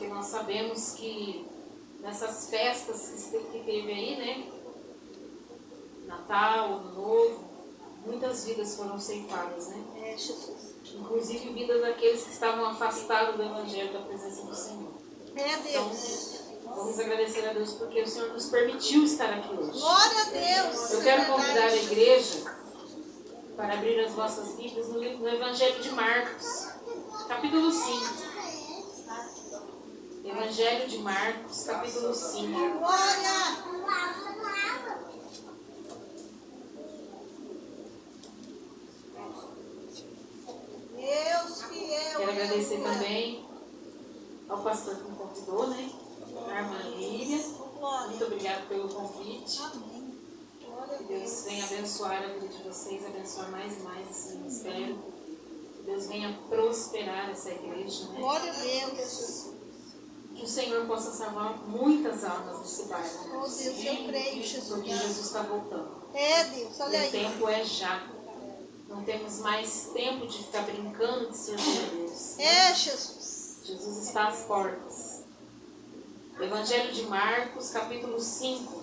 nós sabemos que nessas festas que teve aí, né? Natal, Ano Novo, muitas vidas foram ceifadas, né? Jesus. Inclusive vidas daqueles que estavam afastados do Evangelho, da presença do Senhor. Deus. Então, vamos agradecer a Deus porque o Senhor nos permitiu estar aqui hoje. Glória a Deus. Eu quero convidar a igreja para abrir as vossas Bíblias no Evangelho de Marcos, capítulo 5. Evangelho de Marcos, capítulo 5. Glória. Deus fiel. Quero agradecer também ao pastor que me convidou, né? A irmã Lília. Muito obrigada pelo convite. Amém. Glória a Que Deus venha abençoar a vida de vocês, abençoar mais e mais esse ministério. Que Deus venha prosperar essa igreja, né? Glória a Deus. Que o Senhor possa salvar muitas almas desse bairro. Oh Deus, eu creio, Jesus. Porque Jesus está voltando. Deus, olha O aí. tempo é já. Não temos mais tempo de ficar brincando de servir a Deus. Jesus. Jesus está às portas. Evangelho de Marcos, capítulo 5.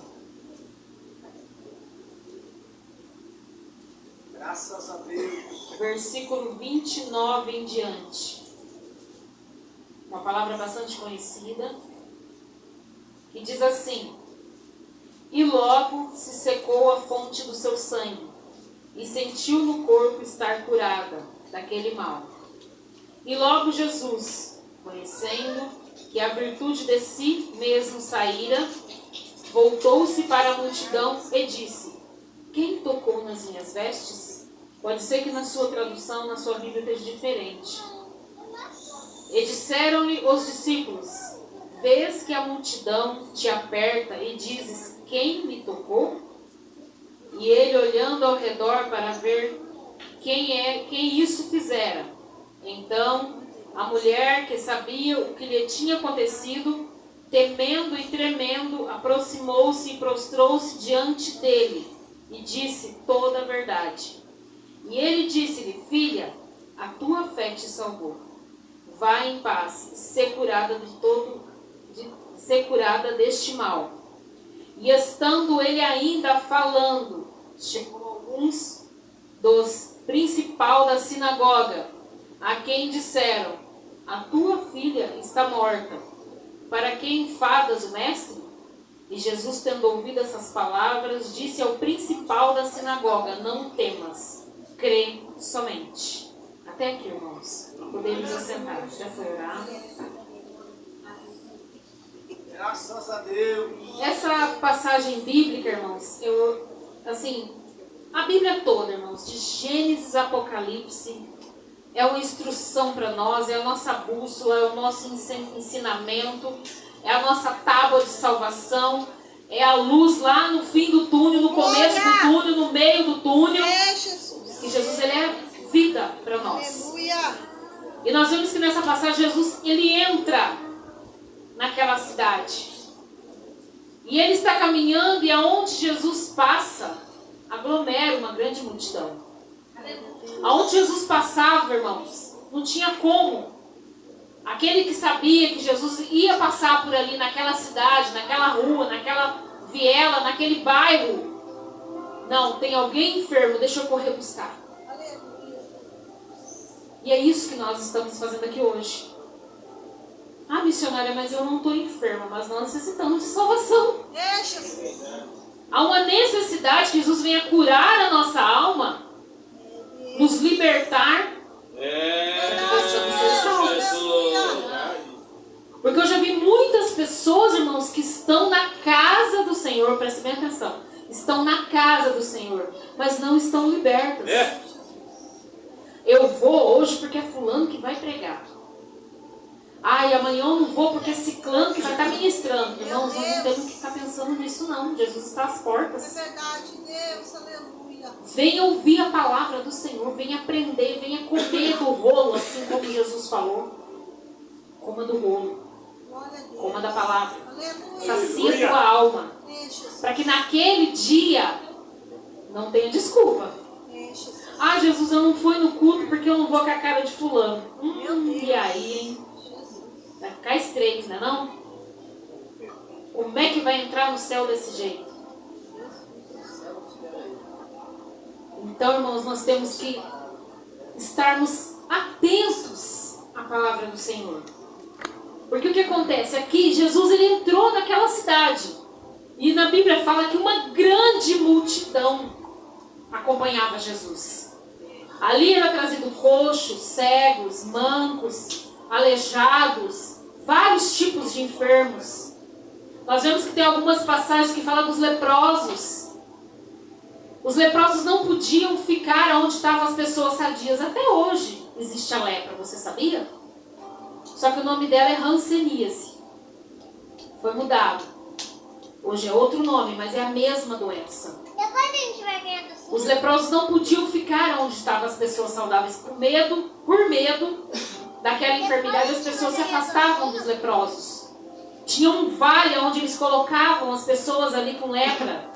Graças a Deus. Versículo 29 em diante. Uma palavra bastante conhecida. Que diz assim: E logo se secou a fonte do seu sangue, e sentiu no corpo estar curada daquele mal. E logo Jesus, conhecendo que a virtude de si mesmo saíra, voltou-se para a multidão e disse: Quem tocou nas minhas vestes? Pode ser que na sua tradução, na sua Bíblia, esteja diferente. E disseram-lhe os discípulos: Vês que a multidão te aperta e dizes: Quem me tocou? E ele, olhando ao redor para ver quem isso fizera. Então, a mulher, que sabia o que lhe tinha acontecido, temendo e tremendo, aproximou-se e prostrou-se diante dele e disse toda a verdade. E ele disse-lhe: Filha, a tua fé te salvou. Vá em paz, ser curada deste mal. E estando ele ainda falando, chegou alguns dos principais da sinagoga, a quem disseram: A tua filha está morta. Para que enfadas o mestre? E Jesus, tendo ouvido essas palavras, disse ao principal da sinagoga: Não temas, crê somente. Até aqui, irmãos. Podemos assentar. Já foi orar? Graças a Deus. Essa passagem bíblica, irmãos, a Bíblia toda, irmãos, de Gênesis a Apocalipse, é uma instrução para nós, é a nossa bússola, é o nosso ensinamento, é a nossa tábua de salvação, é a luz lá no fim do túnel, no começo do túnel, no meio do túnel. Jesus. Que Jesus, ele é vida para nós. Aleluia. E nós vemos que nessa passagem Jesus, ele entra naquela cidade. E ele está caminhando e aonde Jesus passa, aglomera uma grande multidão. Aonde Jesus passava, irmãos, não tinha como. Aquele que sabia que Jesus ia passar por ali, naquela cidade, naquela rua, naquela viela, naquele bairro. Não, tem alguém enfermo, deixa eu correr buscar. E é isso que nós estamos fazendo aqui hoje. Ah, missionária, mas eu não estou enferma, mas nós necessitamos de salvação. Há uma necessidade que Jesus venha curar a nossa alma, nos libertar, para que possamos ser salvos. Porque eu já vi muitas pessoas, irmãos, que estão na casa do Senhor, prestem bem atenção, estão na casa do Senhor, mas não estão libertas. Eu vou hoje porque é fulano que vai pregar. Ai, amanhã eu não vou porque é ciclano que vai estar ministrando. Irmãos, nós não temos que ficar pensando nisso não. Jesus está às portas. É verdade, Deus, aleluia. Venha ouvir a palavra do Senhor, venha aprender, venha comer do rolo, assim como Jesus falou. Coma do rolo, coma da palavra. Sacia tua alma. Para que naquele dia não tenha desculpa. Ah, Jesus, eu não fui no culto porque eu não vou com a cara de fulano. E aí, hein? Vai ficar estreito, não é não? Como é que vai entrar no céu desse jeito? Então, irmãos, nós temos que estarmos atentos à palavra do Senhor. Porque o que acontece? Aqui, Jesus ele entrou naquela cidade. E na Bíblia fala que uma grande multidão acompanhava Jesus. Ali era trazido coxos, cegos, mancos, aleijados, vários tipos de enfermos. Nós vemos que tem algumas passagens que falam dos leprosos. Os leprosos não podiam ficar onde estavam as pessoas sadias. Até hoje existe a lepra, você sabia? Só que o nome dela é hanseníase. Foi mudado. Hoje é outro nome, mas é a mesma doença. Depois a gente vai ver assim. Os leprosos não podiam ficar onde estavam as pessoas saudáveis por medo daquela enfermidade. As pessoas se afastavam dos leprosos. Tinha um vale onde eles colocavam as pessoas ali com lepra.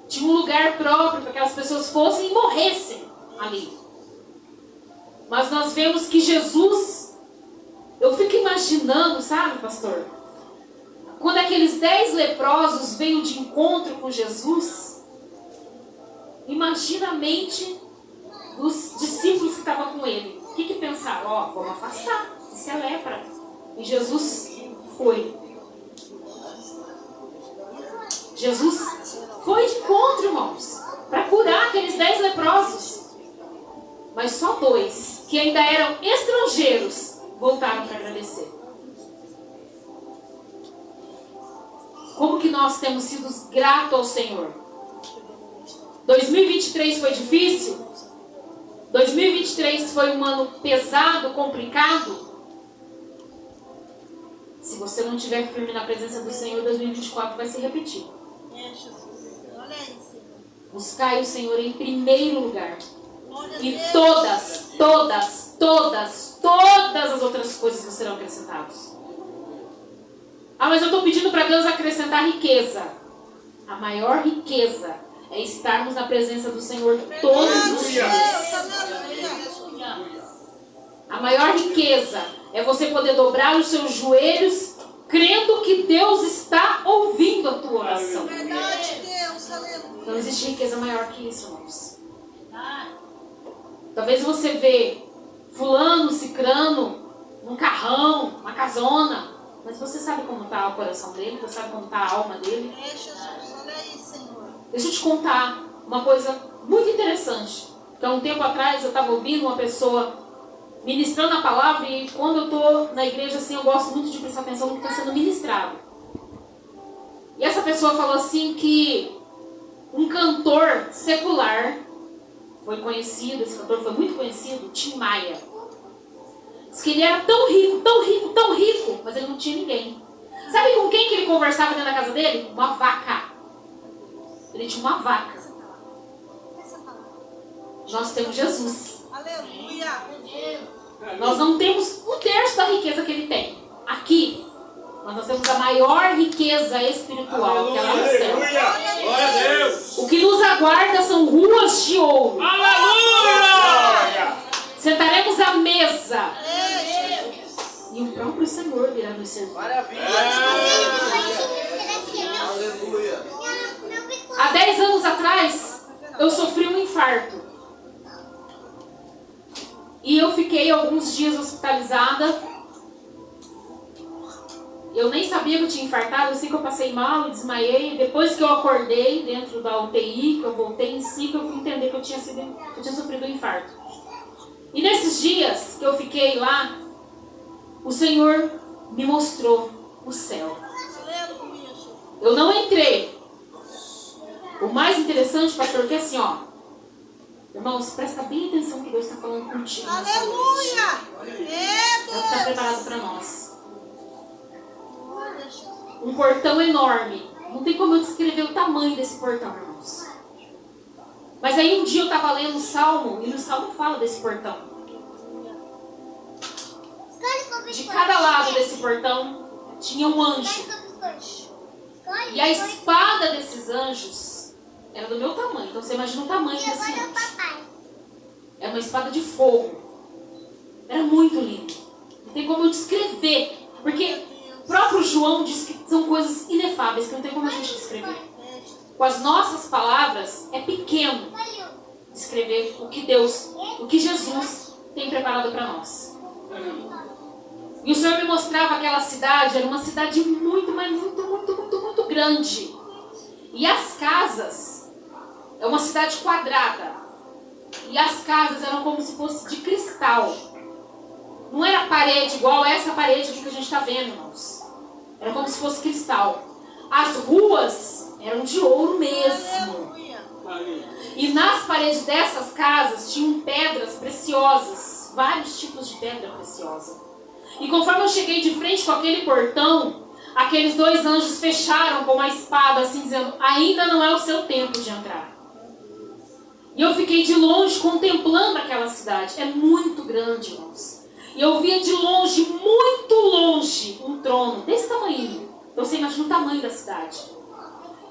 Tinha um lugar próprio para que as pessoas fossem e morressem ali. Mas nós vemos que Jesus, eu fico imaginando, sabe, pastor? Quando aqueles 10 leprosos veio de encontro com Jesus, imagina a mente dos discípulos que estavam com ele. O que pensaram? Ó, vamos afastar, isso é lepra. E Jesus foi. Jesus foi de encontro, irmãos, para curar aqueles 10 leprosos. Mas só 2, que ainda eram estrangeiros, voltaram para agradecer. Como que nós temos sido gratos ao Senhor? 2023 foi difícil? 2023 foi um ano pesado, complicado? Se você não estiver firme na presença do Senhor, 2024 vai se repetir. Olha isso. Buscai o Senhor em primeiro lugar. Glória a E Deus. todas as outras coisas serão acrescentadas. Ah, mas eu estou pedindo para Deus acrescentar riqueza. A maior riqueza é estarmos na presença do Senhor todos os dias. A maior riqueza é você poder dobrar os seus joelhos, crendo que Deus está ouvindo a tua oração. Verdade, Deus, aleluia. Não existe riqueza maior que isso, irmãos. Talvez você vê fulano, cicrano, num carrão, uma casona, mas você sabe como está o coração dele, você sabe como está a alma dele. É, Jesus, olha aí, Senhor. Deixa eu te contar uma coisa muito interessante. Que há um tempo atrás eu estava ouvindo uma pessoa ministrando a palavra, e quando eu estou na igreja assim, eu gosto muito de prestar atenção no que está sendo ministrado. E essa pessoa falou assim que um cantor secular foi conhecido, esse cantor foi muito conhecido, Tim Maia. Diz que ele era tão rico, tão rico, tão rico, mas ele não tinha ninguém. Sabe com quem que ele conversava dentro da casa dele? Uma vaca. Ele tinha uma vaca. Nós temos Jesus. Aleluia. Nós não temos 1/3 da riqueza que ele tem aqui, mas nós temos a maior riqueza espiritual, que é lá no céu. Glória a Deus. O que nos aguarda são ruas de ouro. Aleluia. Sentaremos à mesa É, Jesus. e o próprio Senhor virá nos servir. Maravilha. Aleluia. Há 10 anos atrás, eu sofri um infarto. E eu fiquei alguns dias hospitalizada. Eu nem sabia que eu tinha infartado, eu sei que eu passei mal e desmaiei. Depois que eu acordei dentro da UTI, que eu voltei em si, que eu fui entender que eu tinha sofrido um infarto. E nesses dias que eu fiquei lá, o Senhor me mostrou o céu. Aleluia, Jesus. Eu não entrei. O mais interessante, pastor, que é assim, ó. Irmãos, presta bem atenção que Deus está falando contigo. nessa noite. Aleluia. É, É o que está Deus. preparado para nós. Glória a Jesus. Um portão enorme. Não tem como eu descrever o tamanho desse portão, irmãos. Mas aí um dia eu estava lendo o Salmo, e no Salmo fala desse portão. De cada lado desse portão tinha um anjo. E a espada desses anjos era do meu tamanho. Então você imagina o tamanho desse anjo. Era uma espada de fogo. Era muito lindo. Não tem como eu descrever Porque o próprio João diz que são coisas inefáveis, que não tem como a gente descrever. Com as nossas palavras, é pequeno descrever o que Deus, o que Jesus tem preparado para nós. E o Senhor me mostrava aquela cidade, era uma cidade muito, mas muito grande. E as casas, é uma cidade quadrada. E as casas eram como se fosse de cristal. Não era parede igual essa parede aqui que a gente está vendo, irmãos. Era como se fosse cristal. As ruas eram de ouro mesmo. E nas paredes dessas casas tinham pedras preciosas. Vários tipos de pedra preciosa. E conforme eu cheguei de frente com aquele portão, aqueles 2 anjos fecharam com uma espada, assim, dizendo: ainda não é o seu tempo de entrar. E eu fiquei de longe contemplando aquela cidade. É muito grande, irmãos. E eu via de longe, muito longe, um trono desse tamanho. Então você imagina o tamanho da cidade.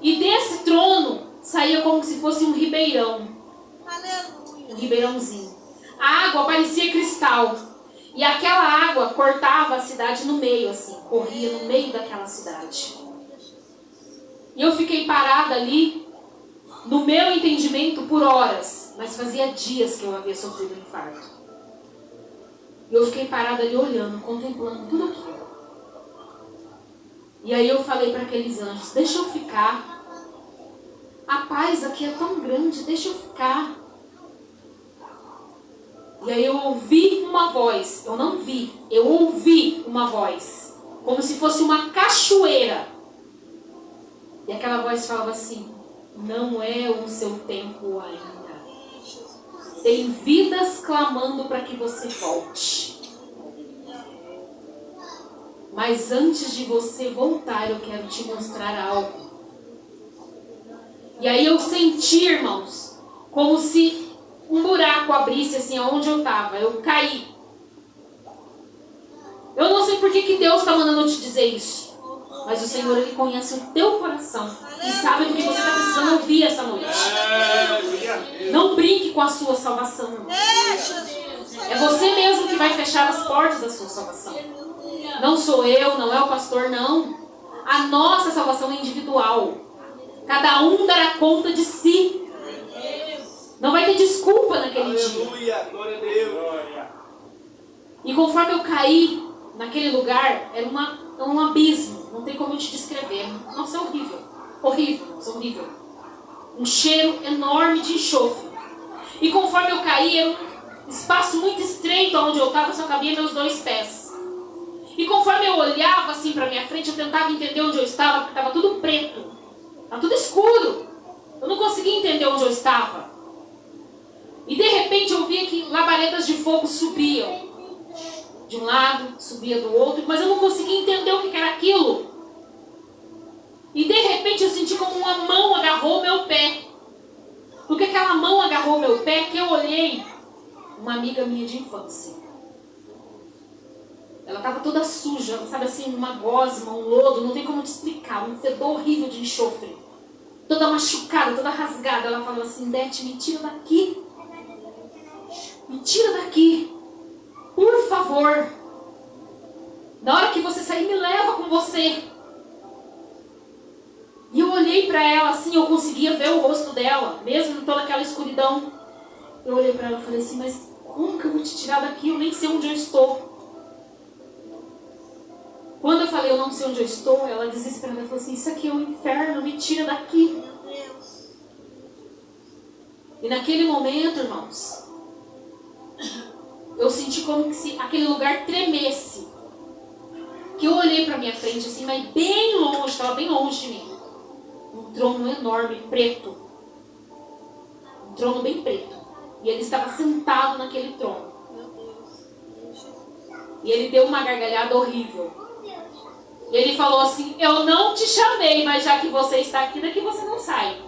E desse trono saía como se fosse um ribeirão. Um ribeirãozinho. A água parecia cristal. E aquela água cortava a cidade no meio, assim. Corria no meio daquela cidade. E eu fiquei parada ali, no meu entendimento, por horas. Mas fazia dias que eu havia sofrido um infarto. E eu fiquei parada ali olhando, contemplando tudo aquilo. E aí eu falei para aqueles anjos: deixa eu ficar. A paz aqui é tão grande, deixa eu ficar. E aí eu ouvi uma voz. Eu não vi, eu ouvi uma voz. Como se fosse uma cachoeira. E aquela voz falava assim: não é o seu tempo ainda. Tem vidas clamando para que você volte. Mas antes de você voltar, eu quero te mostrar algo. E aí eu senti, irmãos, como se um buraco abrisse assim aonde eu estava. Eu caí. Eu não sei por que Deus está mandando eu te dizer isso. Mas o Senhor, Ele conhece o teu coração. E sabe do que você está precisando ouvir essa noite. Não brinque com a sua salvação. É você mesmo que vai fechar as portas da sua salvação. Não sou eu, não é o pastor, não. A nossa salvação é individual. Cada um dará conta de si. Não vai ter desculpa naquele dia. Glória a Deus. E conforme eu caí naquele lugar, era um abismo. Não tem como eu te descrever. Nossa, é horrível. Horrível, horrível. Um cheiro enorme de enxofre. E conforme eu caí, era um espaço muito estreito onde eu estava, só cabia meus 2 pés. E conforme eu olhava assim para minha frente, eu tentava entender onde eu estava, porque estava tudo preto. Estava tudo escuro. Eu não conseguia entender onde eu estava. E de repente eu via que labaredas de fogo subiam. De um lado, subia do outro, mas eu não conseguia entender o que era aquilo. E de repente eu senti como uma mão agarrou meu pé. Porque aquela mão agarrou meu pé, que eu olhei, uma amiga minha de infância. Ela estava toda suja, sabe assim, uma gosma, um lodo, não tem como te explicar, um fedor horrível de enxofre. Toda machucada, toda rasgada. Ela falou assim: Beth, me tira daqui. Me tira daqui. Por favor. Na hora que você sair, me leva com você. E eu olhei para ela assim, eu conseguia ver o rosto dela, mesmo em toda aquela escuridão. Eu olhei para ela e falei assim: mas como que eu vou te tirar daqui? Eu nem sei onde eu estou. Quando eu falei eu não sei onde eu estou, ela desesperada falou assim: isso aqui é um inferno, me tira daqui. E naquele momento, irmãos, eu senti como que se aquele lugar tremesse. Que eu olhei para minha frente assim, mas bem longe, estava bem longe de mim. Um trono enorme, preto. Um trono bem preto. E ele estava sentado naquele trono. E ele deu uma gargalhada horrível. E ele falou assim: eu não te chamei, mas já que você está aqui, daqui você não sai.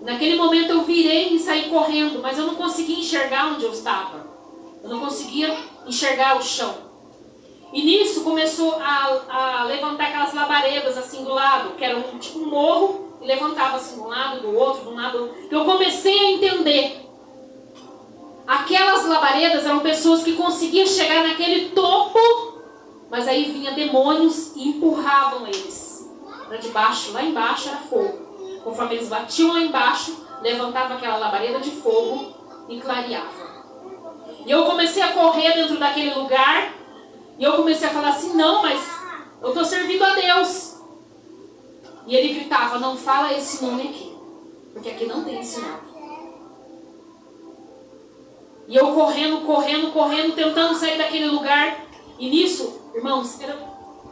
Naquele momento eu virei e saí correndo, mas eu não conseguia enxergar onde eu estava. Eu não conseguia enxergar o chão. E nisso começou a levantar aquelas labaredas assim do lado, que era tipo um morro, e levantava assim de um lado, do outro, de um lado. Eu comecei a entender. Aquelas labaredas eram pessoas que conseguiam chegar naquele topo Mas aí vinha demônios e empurravam eles para debaixo. Lá embaixo era fogo. Conforme eles batiam lá embaixo, levantava aquela labareda de fogo e clareava. E eu comecei a correr dentro daquele lugar. E eu comecei a falar assim, não, mas eu estou servindo a Deus. E ele gritava, não fala esse nome aqui, porque aqui não tem esse nome. E eu correndo, tentando sair daquele lugar. E nisso, irmãos,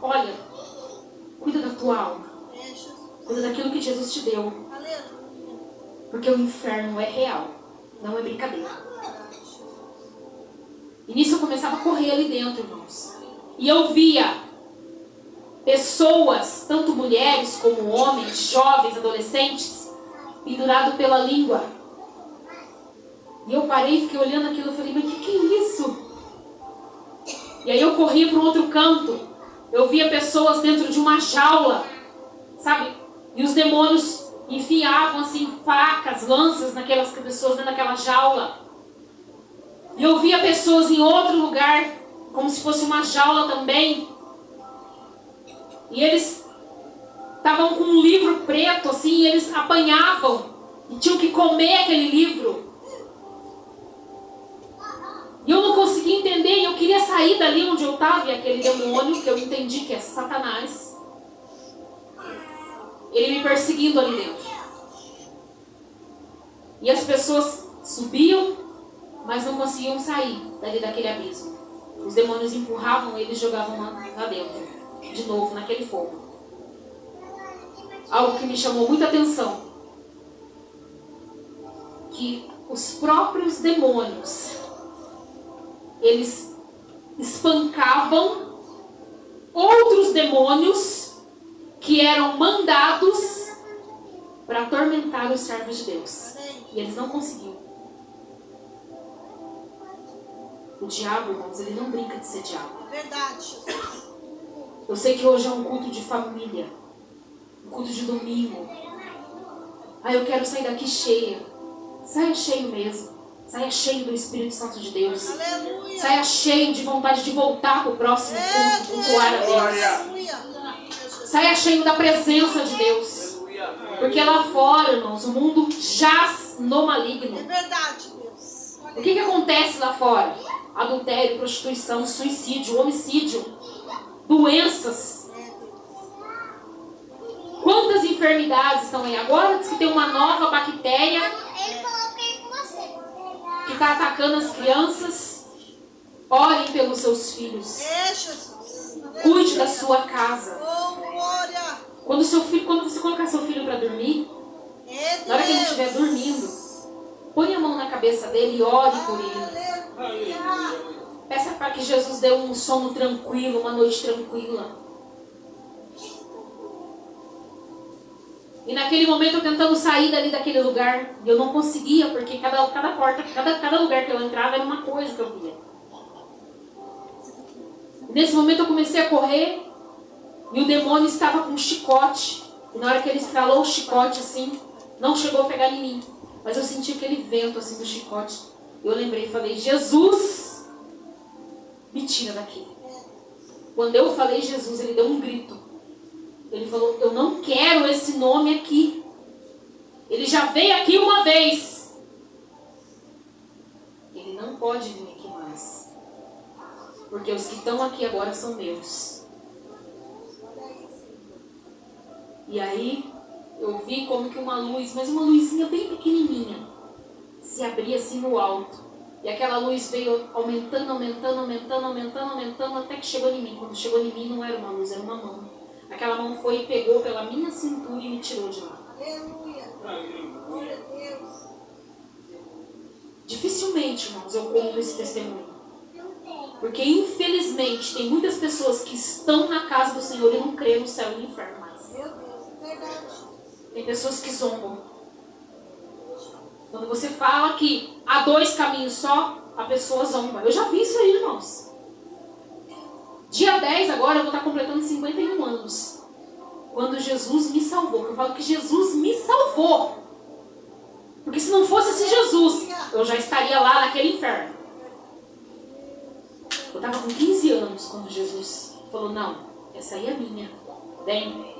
olha, cuida da tua alma. Cuida daquilo que Jesus te deu. Porque o inferno é real, não é brincadeira. E nisso eu começava a correr ali dentro, irmãos. E eu via pessoas, tanto mulheres como homens, jovens, adolescentes, pendurados pela língua. E eu parei e fiquei olhando aquilo e falei, mas o que é isso? E aí eu corri para um outro canto. Eu via pessoas dentro de uma jaula, sabe? E os demônios enfiavam assim facas, lanças naquelas pessoas dentro daquela jaula. E eu via pessoas em outro lugar, como se fosse uma jaula também. E eles estavam com um livro preto, assim, e eles apanhavam e tinham que comer aquele livro. E eu não conseguia entender, e eu queria sair dali onde eu estava, e aquele demônio, que eu entendi que é Satanás, ele me perseguindo ali dentro. E as pessoas subiam, mas não conseguiam sair dali daquele abismo. Os demônios empurravam eles e jogavam lá dentro, de novo, naquele fogo. Algo que me chamou muita atenção, que os próprios demônios, eles espancavam outros demônios que eram mandados para atormentar os servos de Deus. E eles não conseguiam. O diabo, irmãos, ele não brinca de ser diabo. Verdade. Eu sei que hoje é um culto de família, um culto de domingo. Eu quero sair daqui cheia. Saia cheio mesmo. Saia cheio do Espírito Santo de Deus. Aleluia. Saia cheio de vontade de voltar para o próximo culto, cultuar a Deus. Saia cheio da presença de Deus. Porque lá fora, irmãos, o mundo jaz no maligno. É verdade, Deus. O que acontece lá fora? Adultério, prostituição, suicídio, homicídio, doenças. Quantas enfermidades estão aí? Agora diz que tem uma nova bactéria Ele falou que é com você. que está atacando as crianças. Orem pelos seus filhos. É, Jesus. Cuide da sua casa. Oh, glória. Quando você colocar seu filho para dormir, É, na hora que ele estiver dormindo, põe a mão na cabeça dele e ore por ele. Aleluia. Peça para que Jesus dê um sono tranquilo, uma noite tranquila. E naquele momento eu tentando sair dali daquele lugar, e eu não conseguia, porque cada porta, cada lugar que eu entrava era uma coisa que eu via. E nesse momento eu comecei a correr, e o demônio estava com um chicote. E na hora que ele estralou o chicote assim, não chegou a pegar em mim. Mas eu senti aquele vento assim do chicote. Eu lembrei e falei, Jesus, me tira daqui. Quando eu falei Jesus, ele deu um grito. Ele falou, eu não quero esse nome aqui. Ele já veio aqui uma vez. Ele não pode vir aqui mais. Porque os que estão aqui agora são meus. E aí, eu vi como que uma luz, mas uma luzinha bem pequenininha, se abria assim no alto. E aquela luz veio aumentando, até que chegou em mim. Quando chegou em mim, não era uma luz, era uma mão. Aquela mão foi e pegou pela minha cintura e me tirou de lá. Aleluia. Glória a Deus. Dificilmente, irmãos, eu conto esse testemunho. Porque, infelizmente, tem muitas pessoas que estão na casa do Senhor e não creem no céu e no inferno mais. Meu Deus, é verdade. Tem pessoas que zombam. Quando você fala que há dois caminhos só, a pessoa zomba. Eu já vi isso aí, irmãos. Dia 10 agora eu vou estar completando 51 anos. Quando Jesus me salvou. Eu falo que Jesus me salvou. Porque se não fosse esse Jesus, eu já estaria lá naquele inferno. Eu estava com 15 anos quando Jesus Falou, não, essa aí é minha. Vem.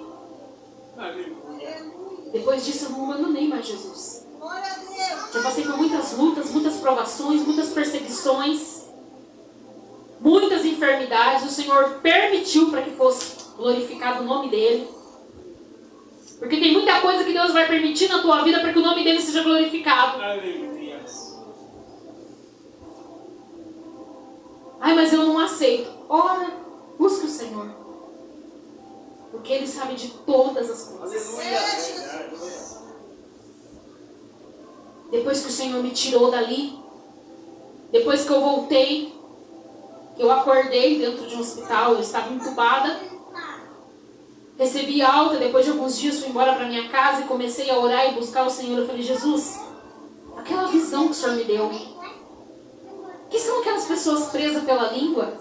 Aleluia. Depois disso eu não abandonei mais Jesus. Glória a Deus. Já passei por muitas lutas, muitas provações, muitas perseguições, muitas enfermidades. O Senhor permitiu para que fosse glorificado o nome dEle. Porque tem muita coisa que Deus vai permitir na tua vida para que o nome dEle seja glorificado. Aleluia. Ai, mas eu não aceito. Ora, busque o Senhor. Porque Ele sabe de todas as coisas. Depois que o Senhor me tirou dali, depois que eu voltei, que eu acordei dentro de um hospital, eu estava entubada, recebi alta, depois de alguns dias fui embora para minha casa e comecei a orar e buscar o Senhor. Eu falei, Jesus, aquela visão que o Senhor me deu, que são aquelas pessoas presas pela língua?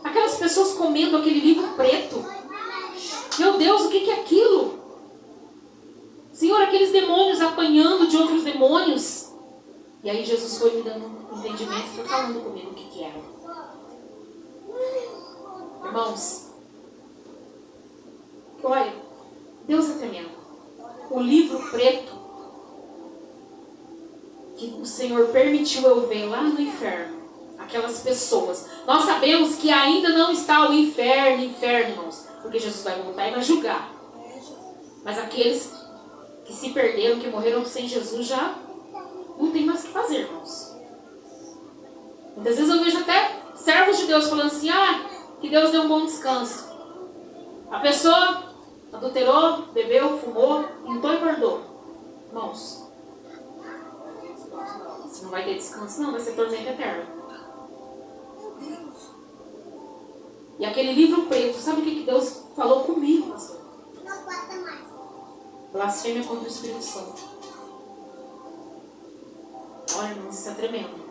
Aquelas pessoas comendo aquele livro preto? Meu Deus, o que é aquilo? Senhor, aqueles demônios apanhando de outros demônios. E aí Jesus foi me dando um entendimento, foi falando comigo o que era. Irmãos, olha, Deus é tremendo. O livro preto que o Senhor permitiu eu ver lá no inferno, aquelas pessoas. Nós sabemos que ainda não está o inferno, irmãos, porque Jesus vai voltar e vai julgar. Mas aqueles que se perderam, que morreram sem Jesus, já não tem mais o que fazer, irmãos. Muitas vezes eu vejo até servos de Deus falando assim, que Deus deu um bom descanso. A pessoa adulterou, bebeu, fumou, pintou e guardou. Irmãos, você não vai ter descanso, não, vai ser tormento eterno. E aquele livro preto, sabe o que Deus falou comigo, pastor? Não bota mais. Blasfêmia contra o Espírito Santo. Olha, irmãos, isso é tremendo.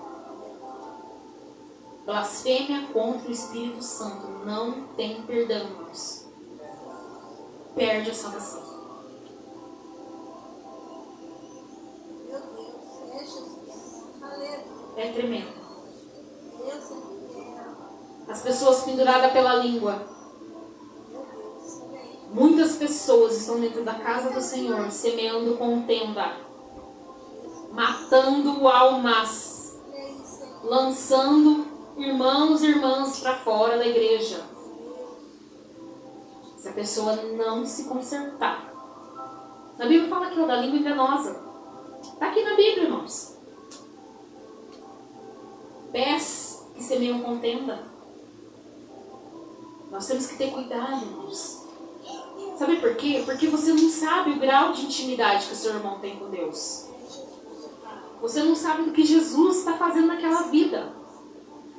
Blasfêmia contra o Espírito Santo. Não tem perdão, irmãos. Perde a salvação. Meu Deus. É Jesus. Aleluia. É tremendo. Deus é fiel. As pessoas penduradas pela língua. Meu Deus. Amém. Muitas pessoas estão dentro da casa do Senhor, semeando contenda, matando almas, lançando irmãos e irmãs para fora da igreja. Se a pessoa não se consertar. Na Bíblia fala aqui, da língua enganosa. Está aqui na Bíblia, irmãos. Pés que semeiam contenda. Nós temos que ter cuidado, irmãos. Sabe por quê? Porque você não sabe o grau de intimidade que o seu irmão tem com Deus. Você não sabe o que Jesus está fazendo naquela vida.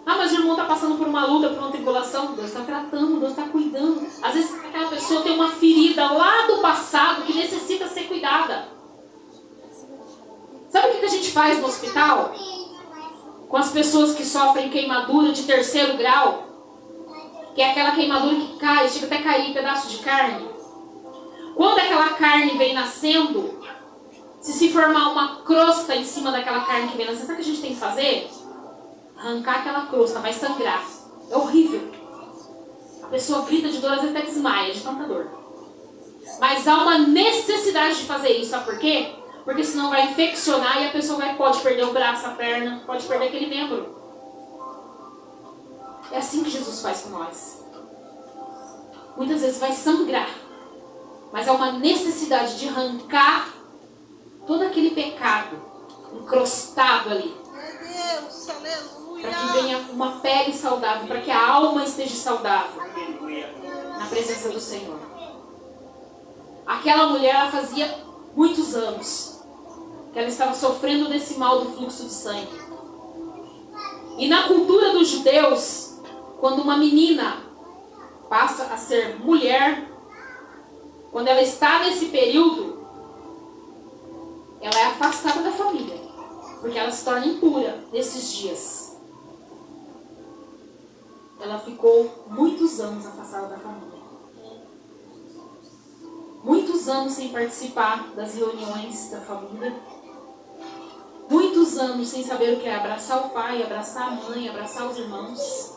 Mas o irmão está passando por uma luta, por uma tribulação. Deus está tratando, Deus está cuidando. Às vezes aquela pessoa tem uma ferida lá do passado que necessita ser cuidada. Sabe o que a gente faz no hospital? Com as pessoas que sofrem queimadura de 3º grau? Que é aquela queimadura que cai, chega até cair pedaço de carne. Quando aquela carne vem nascendo, se formar uma crosta em cima daquela carne que vem nascendo, sabe o que a gente tem que fazer? Arrancar aquela crosta, vai sangrar. É horrível. A pessoa grita de dor, às vezes até desmaia de tanta dor. Mas há uma necessidade de fazer isso, sabe por quê? Porque senão vai infeccionar e a pessoa pode perder o braço, a perna, pode perder aquele membro. É assim que Jesus faz com nós. Muitas vezes vai sangrar. Mas há uma necessidade de arrancar todo aquele pecado encrostado ali. Meu Deus. Aleluia. Para que venha uma pele saudável, para que a alma esteja saudável na presença do Senhor. Aquela mulher, ela fazia muitos anos que ela estava sofrendo desse mal do fluxo de sangue. E na cultura dos judeus, quando uma menina passa a ser mulher, quando ela está nesse período, ela é afastada da família, porque ela se torna impura nesses dias. Ela ficou muitos anos afastada da família. Muitos anos sem participar das reuniões da família. Muitos anos sem saber o que é abraçar o pai, abraçar a mãe, abraçar os irmãos.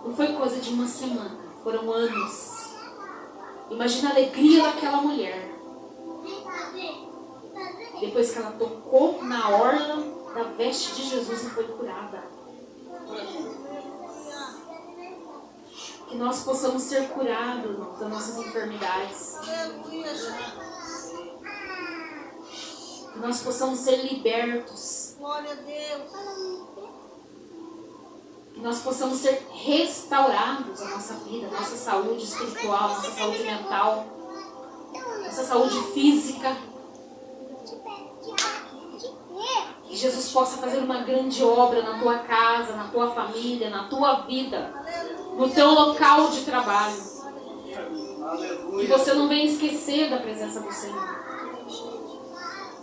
Não foi coisa de uma semana, Foram anos. Imagina a alegria daquela mulher. Depois que ela tocou na orla da veste de Jesus e foi curada. Que nós possamos ser curados das nossas enfermidades. Aleluia, Jesus. Que nós possamos ser libertos. Glória a Deus. Que nós possamos ser restaurados a nossa vida, a nossa saúde espiritual, a nossa saúde mental, a nossa saúde física. Que Jesus possa fazer uma grande obra na tua casa, na tua família, na tua vida, no teu local de trabalho. Que você não venha esquecer da presença do Senhor.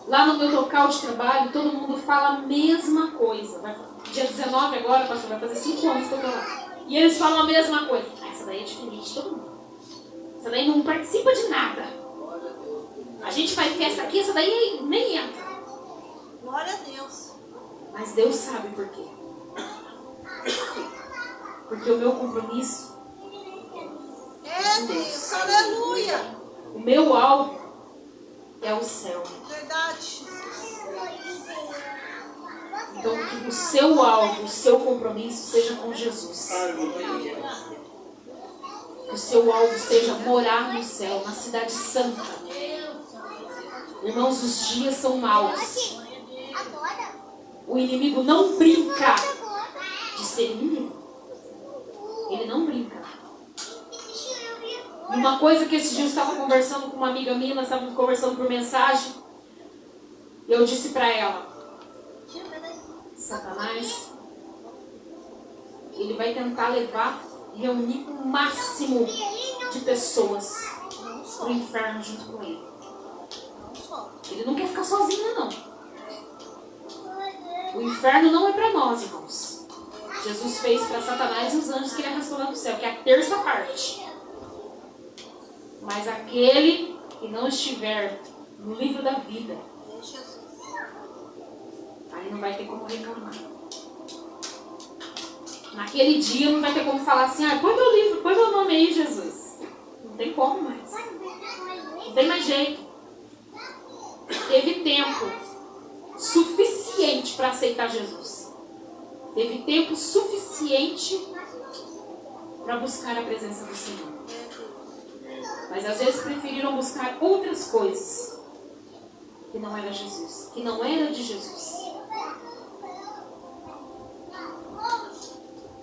Lá no meu local de trabalho, todo mundo fala a mesma coisa. Dia 19 agora, pastor, vai fazer 5 anos que eu tô lá. E eles falam a mesma coisa. Essa daí é diferente de todo mundo. Essa daí não participa de nada. A gente faz festa aqui, essa daí nem entra. Glória a Deus. Mas Deus sabe por quê. Porque o meu compromisso É Deus. Aleluia. O meu alvo é o céu. Verdade, Jesus. Então, que o seu alvo, o seu compromisso seja com Jesus. Que o seu alvo seja morar no céu, na cidade santa. Irmãos, os dias são maus. O inimigo não brinca de ser inimigo. Ele não brinca. E uma coisa que esse dia eu estava conversando com uma amiga minha, nós estávamos conversando por mensagem. E eu disse para ela: Satanás, ele vai tentar reunir o máximo de pessoas para o inferno junto com ele. Ele não quer ficar sozinho, não. O inferno não é para nós, irmãos. Jesus fez para Satanás e os anjos que ele arrastou lá do céu, que é a terça parte. Mas aquele que não estiver no livro da vida, aí não vai ter como reclamar. Naquele dia não vai ter como falar assim: põe meu livro, põe meu nome aí, Jesus. Não tem como mais. Não tem mais jeito. Teve tempo suficiente para aceitar Jesus. Teve tempo suficiente para buscar a presença do Senhor. Mas às vezes preferiram buscar outras coisas que não era Jesus, que não era de Jesus.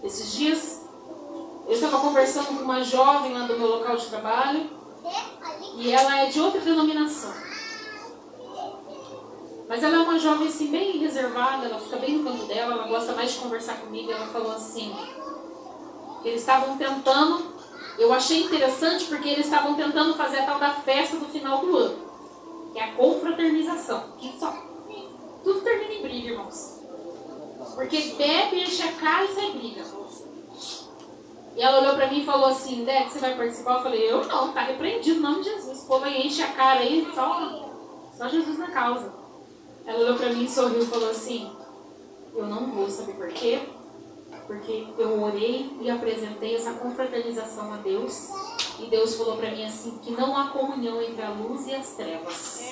Esses dias eu estava conversando com uma jovem lá do meu local de trabalho e ela é de outra denominação. Mas ela é uma jovem assim bem reservada, ela fica bem no canto dela, ela gosta mais de conversar comigo. Ela falou assim, que eles estavam tentando, eu achei interessante porque eles estavam tentando fazer a tal da festa do final do ano, que é a confraternização, que só tudo termina em briga, irmãos. Porque bebe, enche a cara e sai briga. E ela olhou pra mim e falou assim: Dé, você vai participar? Eu falei: eu não, tá repreendido em nome de Jesus. O povo aí enche a cara aí, só Jesus na causa. Ela olhou pra mim, sorriu e falou assim: eu não vou, sabe por quê? Porque eu orei e apresentei essa confraternização a Deus. E Deus falou pra mim assim, que não há comunhão entre a luz e as trevas.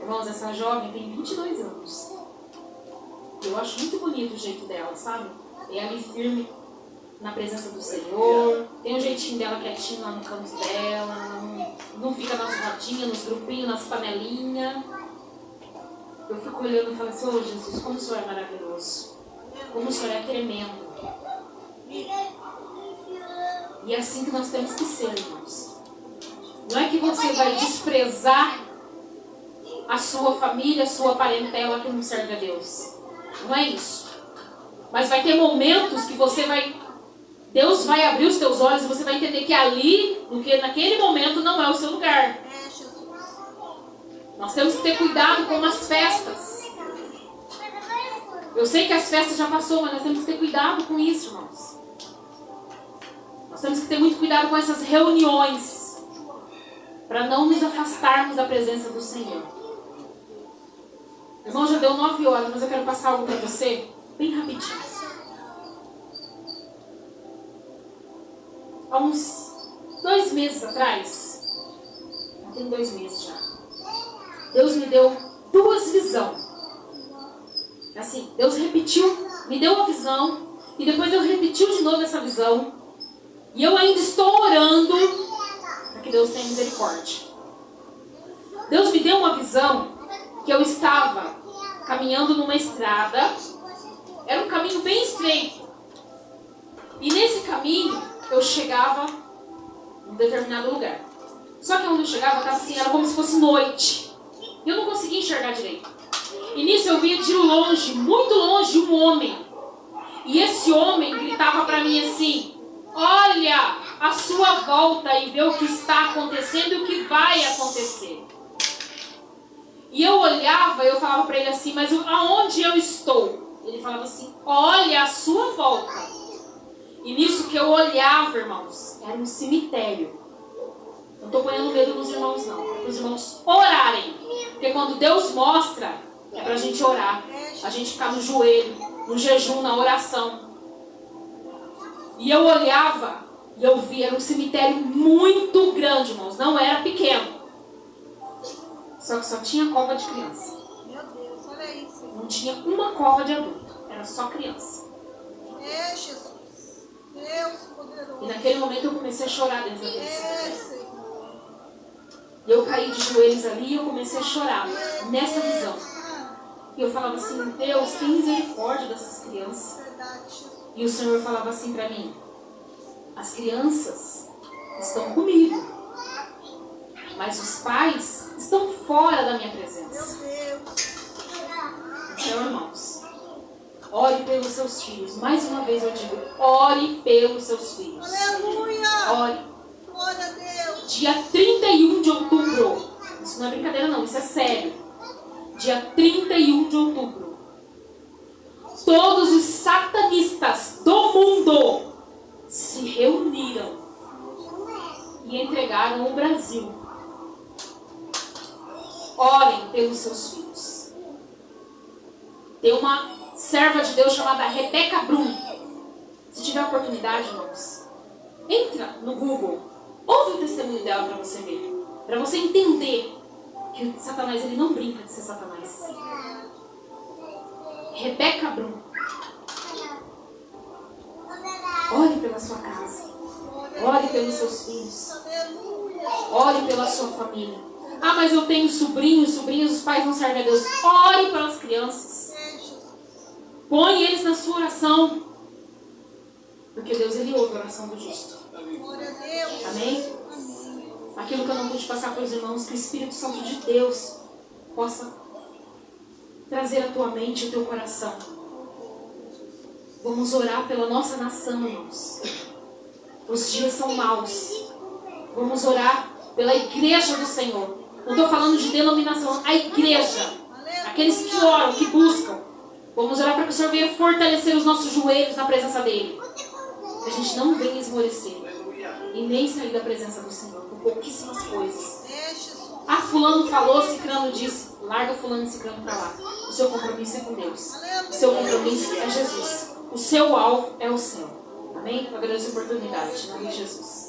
Irmãos, essa jovem tem 22 anos. Eu acho muito bonito o jeito dela, sabe? É ali firme na presença do Senhor. Tem um jeitinho dela quietinho lá no canto dela. Não fica nas rodinhas, nos grupinhos, nas panelinhas. Eu fico olhando e falo assim: ô Jesus, como o Senhor é maravilhoso. Como o Senhor é tremendo. E é assim que nós temos que ser, irmãos. Não é que você vai desprezar a sua família, a sua parentela que não serve a Deus. Não é isso. Mas vai ter momentos que Deus vai abrir os teus olhos e você vai entender que ali, naquele momento, não é o seu lugar. Nós temos que ter cuidado com as festas. Eu sei que as festas já passou, mas nós temos que ter cuidado com isso, irmãos. Nós temos que ter muito cuidado com essas reuniões, para não nos afastarmos da presença do Senhor. Irmão, já deu 9 horas, mas eu quero passar algo para você, bem rapidinho. há uns 2 meses atrás, tem 2 meses já, Deus me deu 2 visões. Assim, Deus repetiu, me deu uma visão, e depois Deus repetiu de novo essa visão. E eu ainda estou orando para que Deus tenha misericórdia. Deus me deu uma visão que eu estava caminhando numa estrada. Era um caminho bem estreito. E nesse caminho eu chegava em um determinado lugar. Só que quando eu chegava, estava assim, era como se fosse noite. E eu não conseguia enxergar direito. E nisso eu via de longe, muito longe, um homem. E esse homem gritava para mim assim: olha a sua volta e vê o que está acontecendo e o que vai acontecer. E eu olhava e eu falava para ele assim: mas aonde eu estou? Ele falava assim: olha a sua volta. E nisso que eu olhava, irmãos, era um cemitério. Não estou ponhando medo nos irmãos, não. É para os irmãos orarem. Porque quando Deus mostra, é para a gente orar. A gente ficar no joelho, no jejum, na oração. E eu olhava e eu via, era um cemitério muito grande, irmãos. Não era pequeno. Só que só tinha cova de criança. Meu Deus, olha isso. Não tinha uma cova de adulto. Era só criança. É, Jesus. Deus poderoso. E naquele momento eu comecei a chorar dentro daquele É, cemitério. Senhor. E eu caí de joelhos ali e eu comecei a chorar nessa visão. E eu falava assim: Deus, tem misericórdia dessas crianças. Verdade, Jesus. E o Senhor falava assim para mim: as crianças estão comigo, mas os pais estão fora da minha presença. Meu Deus. Então, irmãos, ore pelos seus filhos. Mais uma vez eu digo: ore pelos seus filhos. Aleluia. Ore. Glória a Deus. Dia 31 de outubro, isso não é brincadeira não, isso é sério. Dia 31 de outubro, todos os satanistas do mundo se reuniram e entregaram o Brasil. Orem pelos seus filhos. Tem uma serva de Deus chamada Rebeca Brum. Se tiver oportunidade, irmãos, entra no Google. Ouve o testemunho dela para você ver. Para você entender que o Satanás, ele não brinca de ser Satanás. Rebeca Brum. Ore pela sua casa. Ore pelos seus filhos. Aleluia. Ore pela sua família. Ah, mas eu tenho sobrinhos, os pais não servem a Deus. Ore pelas crianças. É, Jesus. Põe eles na sua oração. Porque Deus, ele ouve a oração do justo. Glória a Deus. Amém? Aquilo que eu não pude passar para os irmãos, que o Espírito Santo de Deus possa trazer à tua mente, ao teu coração. Vamos orar pela nossa nação, irmãos. Os dias são maus. Vamos orar pela igreja do Senhor. Não estou falando de denominação, a igreja. Aqueles que oram, que buscam. Vamos orar para que o Senhor venha fortalecer os nossos joelhos na presença dEle. Que a gente não venha esmorecer. E nem sair da presença do Senhor por pouquíssimas coisas. É, Jesus. Ah, fulano falou, cicrano disse. Larga fulano e cicrano para lá. O seu compromisso é com Deus. O seu compromisso é Jesus. O seu alvo é o céu. Amém? Eu agradeço a oportunidade. Em nome de Jesus.